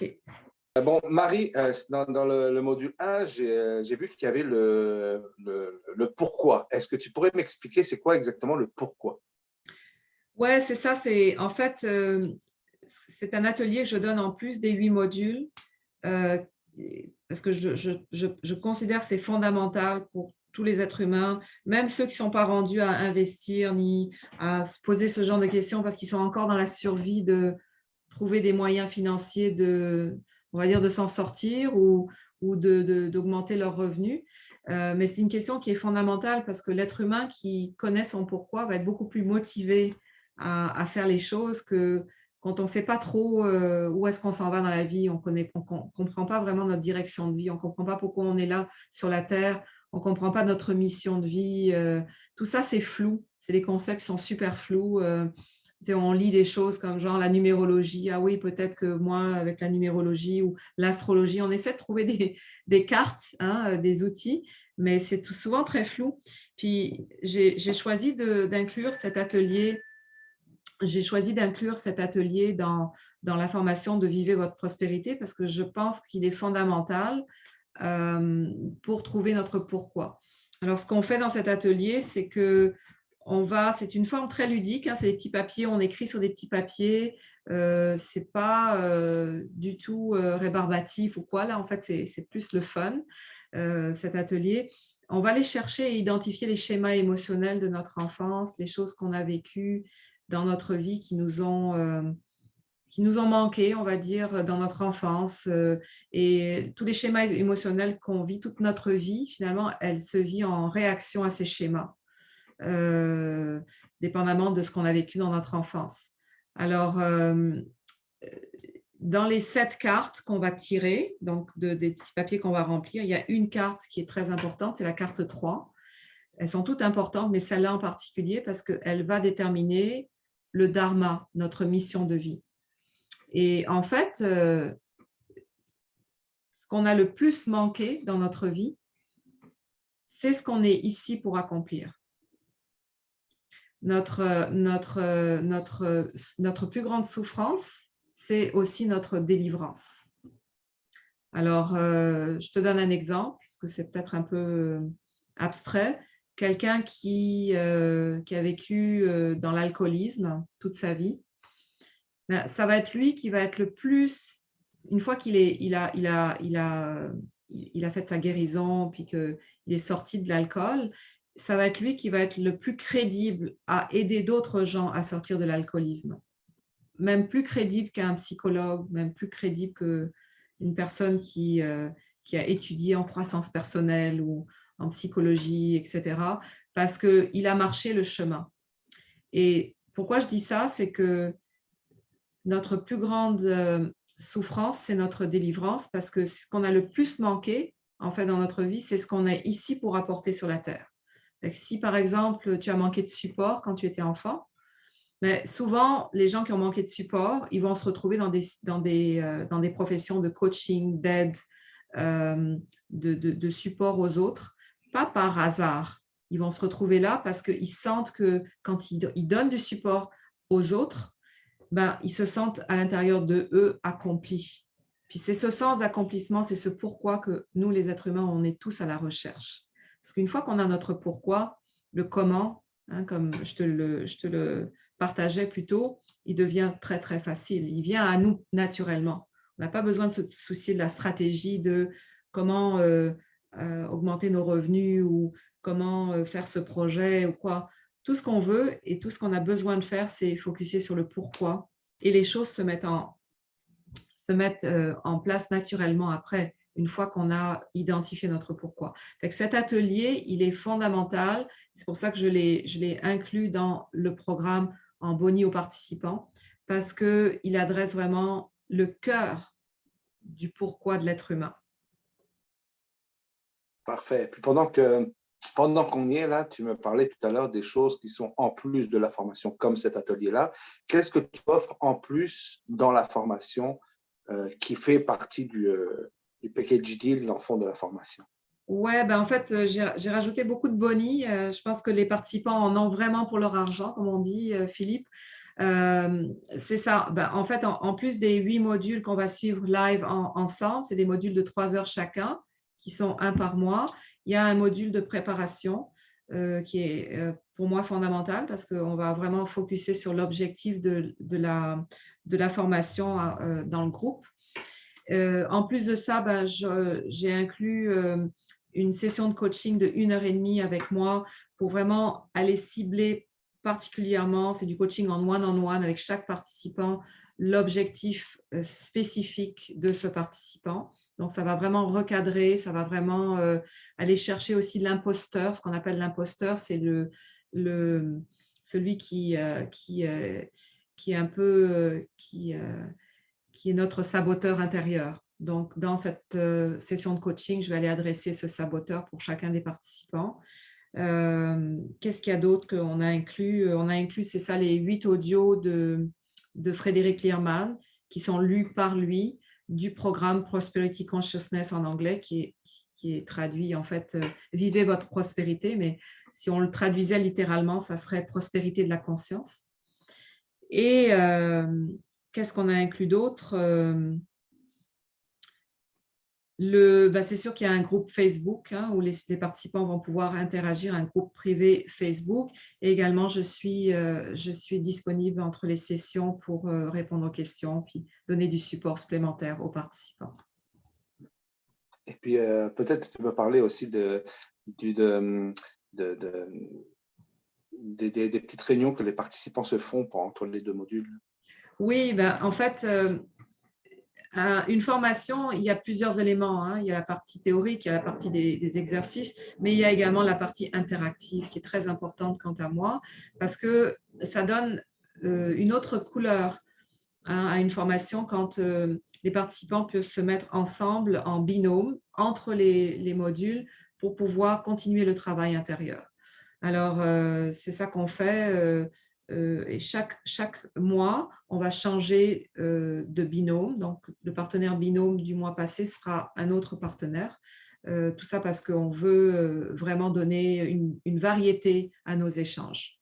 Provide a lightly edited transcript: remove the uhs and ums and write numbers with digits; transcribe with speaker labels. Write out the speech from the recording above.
Speaker 1: OK.
Speaker 2: Bon, Marie, dans le module 1, j'ai vu qu'il y avait le pourquoi. Est-ce que tu pourrais m'expliquer c'est quoi exactement le pourquoi?
Speaker 1: Ouais, c'est ça, c'est en fait, c'est un atelier que je donne en plus des 8 modules, parce que je considère que c'est fondamental pour tous les êtres humains, même ceux qui ne sont pas rendus à investir ni à se poser ce genre de questions parce qu'ils sont encore dans la survie de trouver des moyens financiers on va dire, de s'en sortir ou d'augmenter leurs revenus. Mais c'est une question qui est fondamentale parce que l'être humain qui connaît son pourquoi va être beaucoup plus motivé à faire les choses que quand on ne sait pas trop où est-ce qu'on s'en va dans la vie, on ne comprend pas vraiment notre direction de vie, on ne comprend pas pourquoi on est là sur la Terre, on ne comprend pas notre mission de vie. Tout ça, c'est flou. C'est des concepts qui sont super flous. On lit des choses comme genre la numérologie. Ah oui, peut-être que moi, avec la numérologie ou l'astrologie, on essaie de trouver des cartes, hein, des outils, mais c'est souvent très flou. Puis, j'ai choisi d'inclure cet atelier. J'ai choisi d'inclure cet atelier dans la formation de Vivez votre prospérité parce que je pense qu'il est fondamental pour trouver notre pourquoi. Alors, ce qu'on fait dans cet atelier, c'est que c'est une forme très ludique, hein, c'est des petits papiers, on écrit sur des petits papiers, c'est pas du tout rébarbatif ou quoi, là en fait c'est plus le fun, cet atelier. On va aller chercher et identifier les schémas émotionnels de notre enfance, les choses qu'on a vécues dans notre vie qui nous ont manqué, on va dire, dans notre enfance. Et tous les schémas émotionnels qu'on vit toute notre vie, finalement, elle se vit en réaction à ces schémas, euh, dépendamment de ce qu'on a vécu dans notre enfance. Alors, dans les 7 cartes qu'on va tirer, donc des petits papiers qu'on va remplir, il y a une carte qui est très importante, c'est la carte 3. Elles sont toutes importantes, mais celle-là en particulier parce qu'elle va déterminer le dharma, notre mission de vie. Et en fait, ce qu'on a le plus manqué dans notre vie, c'est ce qu'on est ici pour accomplir. Notre plus grande souffrance, c'est aussi notre délivrance. Alors, je te donne un exemple, parce que c'est peut-être un peu abstrait. Quelqu'un qui a vécu dans l'alcoolisme toute sa vie, ben, ça va être lui qui va être le plus, une fois il a fait sa guérison, puis qu'il est sorti de l'alcool, ça va être lui qui va être le plus crédible à aider d'autres gens à sortir de l'alcoolisme. Même plus crédible qu'un psychologue, même plus crédible qu'une personne qui a étudié en croissance personnelle ou en psychologie, etc. Parce qu'il a marché le chemin. Et pourquoi je dis ça, c'est que notre plus grande souffrance, c'est notre délivrance, parce que ce qu'on a le plus manqué, en fait, dans notre vie, c'est ce qu'on est ici pour apporter sur la Terre. Si, par exemple, tu as manqué de support quand tu étais enfant, mais souvent, les gens qui ont manqué de support, ils vont se retrouver dans des professions de coaching, d'aide, de support aux autres, pas par hasard. Ils vont se retrouver là parce qu'ils sentent que quand ils donnent du support aux autres, ben, ils se sentent à l'intérieur de eux accomplis. Puis c'est ce sens d'accomplissement, c'est ce pourquoi que nous, les êtres humains, on est tous à la recherche. Parce qu'une fois qu'on a notre pourquoi, le comment, hein, comme je te le partageais plus tôt, il devient très, très facile. Il vient à nous naturellement. On n'a pas besoin de se soucier de la stratégie de comment augmenter nos revenus ou comment faire ce projet ou quoi. Tout ce qu'on veut et tout ce qu'on a besoin de faire, c'est focuser sur le pourquoi et les choses se mettent en place naturellement après, une fois qu'on a identifié notre pourquoi. Fait que cet atelier, il est fondamental. C'est pour ça que je l'ai inclus dans le programme en boni aux participants, parce qu'il adresse vraiment le cœur du pourquoi de l'être humain.
Speaker 2: Parfait. Puis pendant qu'on y est là, tu me parlais tout à l'heure des choses qui sont en plus de la formation, comme cet atelier-là. Qu'est-ce que tu offres en plus dans la formation qui fait partie du package deal dans le fond de la formation?
Speaker 1: Ouais, ben en fait, j'ai rajouté beaucoup de bonis. Je pense que les participants en ont vraiment pour leur argent, comme on dit, Philippe. C'est ça. Ben, en fait, en plus des 8 modules qu'on va suivre live ensemble, c'est des modules de 3 heures chacun, qui sont un par mois. Il y a un module de préparation qui est pour moi fondamental parce qu'on va vraiment focuser sur l'objectif de la formation dans le groupe. En plus de ça, ben, j'ai inclus une session de coaching de 1 heure et demie avec moi pour vraiment aller cibler particulièrement, c'est du coaching en one-on-one avec chaque participant, l'objectif spécifique de ce participant. Donc, ça va vraiment recadrer, ça va vraiment aller chercher aussi l'imposteur. Ce qu'on appelle l'imposteur, c'est celui qui est un peu, qui est notre saboteur intérieur. Donc, dans cette session de coaching, je vais aller adresser ce saboteur pour chacun des participants. Qu'est-ce qu'il y a d'autre qu'on a inclus? On a inclus, c'est ça, les 8 audios de Frédéric Lierman qui sont lus par lui du programme Prosperity Consciousness en anglais qui est traduit en fait Vivez votre prospérité, mais si on le traduisait littéralement, ça serait Prospérité de la conscience. Et qu'est-ce qu'on a inclus d'autre? C'est sûr qu'il y a un groupe Facebook où les participants vont pouvoir interagir, un groupe privé Facebook. Et également, je suis disponible entre les sessions pour répondre aux questions puis donner du support supplémentaire aux participants.
Speaker 2: Et puis, peut-être tu peux parler aussi des petites réunions que les participants se font entre les 2 modules.
Speaker 1: Oui, ben, en fait, une formation, il y a plusieurs éléments. Il y a la partie théorique, il y a la partie des exercices, mais il y a également la partie interactive qui est très importante quant à moi parce que ça donne une autre couleur à une formation quand les participants peuvent se mettre ensemble en binôme entre les modules pour pouvoir continuer le travail intérieur. Alors, c'est ça qu'on fait. Et chaque mois, on va changer de binôme. Donc, le partenaire binôme du mois passé sera un autre partenaire. Tout ça parce qu'on veut vraiment donner une variété à nos échanges.